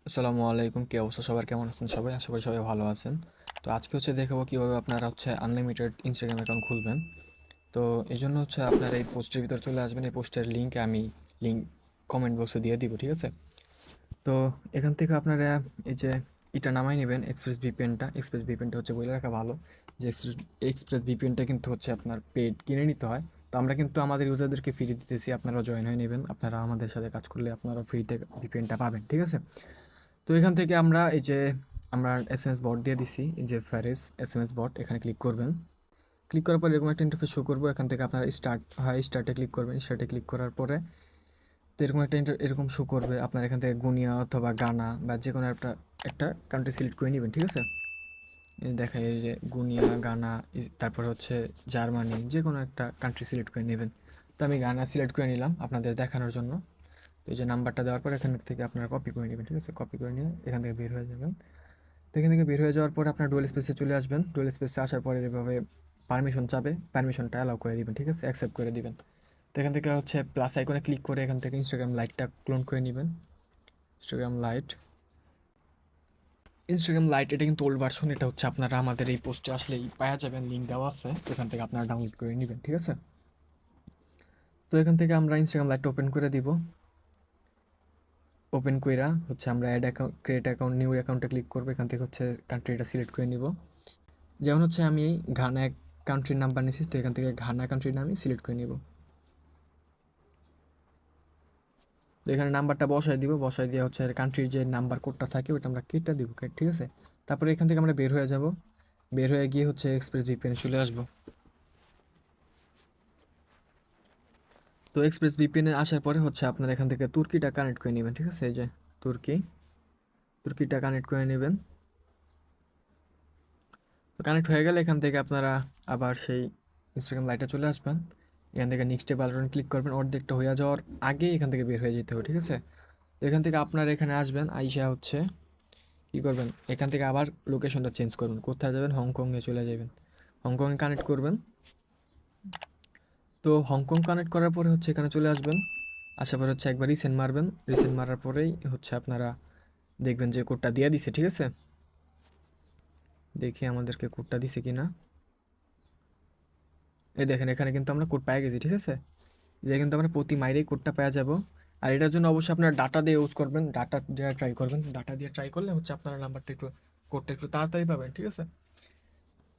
আসসালামু আলাইকুম। কি অবস্থা সবার? কেমন আছেন সবাই? আশা করি সবাই ভালো আছেন। তো আজকে দেখাবো কীভাবে আপনারা আনলিমিটেড ইনস্টাগ্রাম অ্যাকাউন্ট খুলবেন। তো এইজন্য আপনারা এই পোস্টের ভিতরে চলে আসবেন। এই পোস্টের লিঙ্ক আমি লিঙ্ক কমেন্ট বক্সে দিয়ে দিব, ঠিক আছে? তো এখান থেকে আপনারা এই যে এটা নামাই নেবেন, এক্সপ্রেস ভিপিএনটা। এক্সপ্রেস ভিপিএনটা বলে রাখা ভালো যে এক্সপ্রেস ভিপিএনটা কিন্তু আপনার পেড কিনে নিতে হয়। তো আমরা কিন্তু আমাদের ইউজারদেরকে ফ্রি দিতেছি, আপনারা জয়েন হয়ে নেবেন। আপনারা আমাদের সাথে কাজ করলে আপনারা ফ্রিতে ভিপিএনটা পাবেন, ঠিক আছে? তো এখান থেকে আমরা আমরা এসএমএস বট দিয়ে দিছি, এই যে ফ্যারেস এসএমএস বট, এখানে ক্লিক করবেন। ক্লিক করার পর এরকম একটা ইন্টারফেস শো করবো। এখান থেকে আপনারা স্টার্টে ক্লিক করবেন। স্টার্টে ক্লিক করার পরে তো এরকম একটা এরকম শো করবে। আপনার এখান থেকে গুনিয়া অথবা গানা বা যে কোনো একটা কান্ট্রি সিলেক্ট করে নেবেন, ঠিক আছে? দেখা যায় যে গুনিয়া, গানা, তারপর জার্মানি, যে কোনো একটা কান্ট্রি সিলেক্ট করে নেবেন। তো আমি গানা সিলেক্ট করে নিলাম আপনাদের দেখানোর জন্য। তো এই যে নাম্বারটা দেওয়ার পর এখান থেকে আপনারা কপি করে নেবেন, ঠিক আছে? কপি করে নিয়ে এখান থেকে বের হয়ে যাবেন। তো এখান থেকে বের হয়ে যাওয়ার পর আপনার ডুয়েল স্পেসে চলে আসবেন। ডুয়েল স্পেসে আসার পরে এভাবে পারমিশন চাবে, পারমিশনটা অ্যালাউ করে দিবেন, ঠিক আছে? অ্যাকসেপ্ট করে দিবেন। তো এখান থেকে প্লাস আইকনে ক্লিক করে এখান থেকে ইনস্টাগ্রাম লাইটটা ক্লোন করে নেবেন। ইনস্টাগ্রাম লাইট এটা কিন্তু ওল্ড ভার্সন। এটা আপনারা আমাদের এই পোস্টে আসলেই পাওয়া যাবেন, লিঙ্ক দেওয়া আছে। এখান থেকে আপনারা ডাউনলোড করে নেবেন, ঠিক আছে? তো এখান থেকে আমরা ইনস্টাগ্রাম লাইটটা ওপেন করে দিব। ওপেন কইরা আমরা add account, create account, new অ্যাকাউন্টে ক্লিক করবো। এখান থেকে কান্ট্রিটা সিলেক্ট করে নিব। যেমন আমি ঘানা কান্ট্রির নাম্বার নিয়েছি, তো এখান থেকে ঘানা কান্ট্রির নামই সিলেক্ট করে নিব। তো এখানে নাম্বারটা বসাই দিব। বসাই দিয়ে কান্ট্রির যে নাম্বার কোডটা থাকে ওটা আমরা কেটে দিব, ঠিক আছে? তারপরে এখান থেকে আমরা বের হয়ে যাব। বের হয়ে গিয়ে এক্সপ্রেস ভিপিএনে চলে আসব। তো এক্সপ্রেস ভিপিএনে আসার পরে আপনারা এখান থেকে তুর্কিটা কানেক্ট করে নেবেন, ঠিক আছে? এই যে তুর্কিটা কানেক্ট করে নেবেন। তো কানেক্ট হয়ে গেলে এখান থেকে আপনারা আবার সেই ইনস্টাগ্রাম লাইটে চলে আসবেন। এখান থেকে নেক্সট বাটন ক্লিক করবেন। অর্ধেকটা হয়ে যাওয়ার আগে এখান থেকে বের হয়ে যেতে হবে, ঠিক আছে? তো এখান থেকে আপনারা এখানে আসবেন। আইসা কী করবেন, এখান থেকে আবার লোকেশনটা চেঞ্জ করবেন। কোথায় যাবেন? হংকংয়ে চলে যাবেন। হংকংয়ে কানেক্ট করবেন। তো হংকং কানেক্ট করার পরে এখানে চলে আসবেন। আসার পরে একবার রিসেন্ট মারবেন। রিসেন্ট মারার পরেই আপনারা দেখবেন যে কোডটা দিয়ে দিছে, ঠিক আছে? দেখি আমাদেরকে কোডটা দিছে কি না। এই দেখেন, এখানে কিন্তু আমরা কোড পেয়ে গেছি, ঠিক আছে? যে কিন্তু আমরা প্রতি মাইরেই কোডটা পেয়ে যাব। আর এটার জন্য অবশ্যই আপনারা ডাটা দিয়ে ইউজ করবেন। ডাটা দিয়ে ট্রাই করবেন। ডাটা দিয়ে ট্রাই করলে আপনারা নাম্বারটা কোডটা একটু তাড়াতাড়ি পাবেন, ঠিক আছে?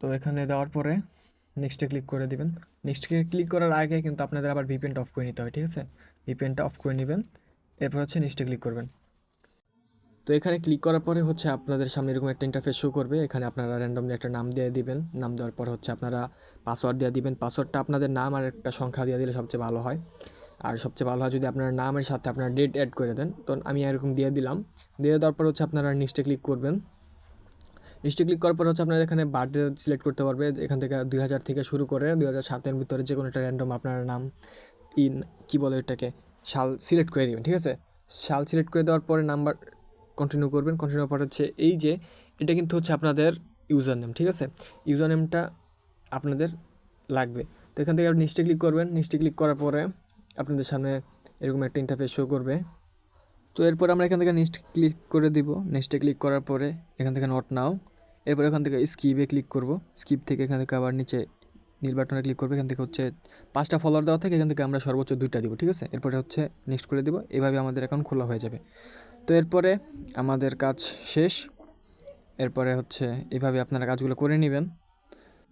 তো এখানে দেওয়ার পরে নেক্সটে ক্লিক করে দিবেন। নেক্সটে ক্লিক করার আগে কিন্তু আপনাদের আবার ভিপিএনটা অফ করে নিতে হয়, ঠিক আছে? ভিপিএনটা অফ করে নেবেন। এরপর নেক্সটে ক্লিক করবেন। তো এখানে ক্লিক করার পরে আপনাদের সামনে এরকম একটা ইন্টারফেস শো করবে। এখানে আপনারা র্যান্ডমলি একটা নাম দিয়ে দিবেন। নাম দেওয়ার পর আপনারা পাসওয়ার্ড দিয়ে দিবেন। পাসওয়ার্ডটা আপনাদের নাম আর একটা সংখ্যা দিয়ে দিলে সবচেয়ে ভালো হয়। আর সবচেয়ে ভালো হয় যদি আপনার নামের সাথে আপনার ডেট অ্যাড করে দেন। তো আমি এরকম দিয়ে দিলাম। দিয়ে দেওয়ার পর আপনারা নেক্সটে ক্লিক করবেন। নেক্সটে ক্লিক করার পর আপনারা এখানে বার্থডে সিলেক্ট করতে পারবে। এখান থেকে 2000 থেকে শুরু করে 2007-এর ভিতরে যে কোনো একটা র্যান্ডম আপনার নাম কী বলে এটাকে, সাল সিলেক্ট করে দেবেন, ঠিক আছে? সাল সিলেক্ট করে দেওয়ার পরে নাম্বার কন্টিনিউ করবেন। কন্টিনিউ পর এই যে এটা কিন্তু আপনাদের ইউজার নেম, ঠিক আছে? ইউজার নেমটা আপনাদের লাগবে। তো এখান থেকে আপনি নেক্সটে ক্লিক করবেন। নেক্সটে ক্লিক করার পরে আপনাদের সামনে এরকম একটা ইন্টারফেস শো করবে। তো এরপর আমরা এখান থেকে নেক্সট ক্লিক করে দিব। নেক্সটে ক্লিক করার পরে এখান থেকে নট নাও। এরপর এখান থেকে স্কিপে ক্লিক করব। স্কিপ থেকে এখান থেকে আবার নিচে নীল বাটনে ক্লিক করবে। এখান থেকে 5টা ফলোয়ার দেওয়া থেকে এখান থেকে আমরা সর্বোচ্চ 2টা দিব, ঠিক আছে? এরপরে নেক্সট করে দিব। এভাবে আমাদের অ্যাকাউন্ট খোলা হয়ে যাবে। তো এরপরে আমাদের কাজ শেষ। এরপরে এভাবে আপনারা কাজগুলো করে নেবেন।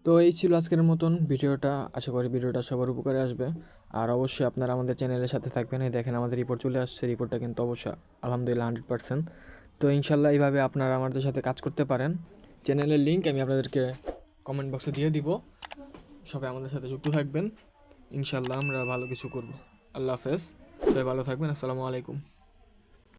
তো এই ছিল আজকের মতন ভিডিওটা। আশা করি ভিডিওটা সবার উপকারে আসবে। আর অবশ্যই আপনারা আমাদের চ্যানেলের সাথে থাকবেন। এই দেখেন আমাদের রিপোর্ট চলে আসছে। রিপোর্টটা কিন্তু অবশ্যই আলহামদুলিল্লাহ 100%। তো ইনশাল্লাহ এইভাবে আপনারা আমাদের সাথে কাজ করতে পারেন। চ্যানেলের লিঙ্ক আমি আপনাদেরকে কমেন্ট বক্সে দিয়ে দিব। সবাই আমাদের সাথে যুক্ত থাকবেন। ইনশাল্লাহ আমরা ভালো কিছু করব। আল্লাহ হাফেজ। সবাই ভালো থাকবেন। আসসালামু আলাইকুম।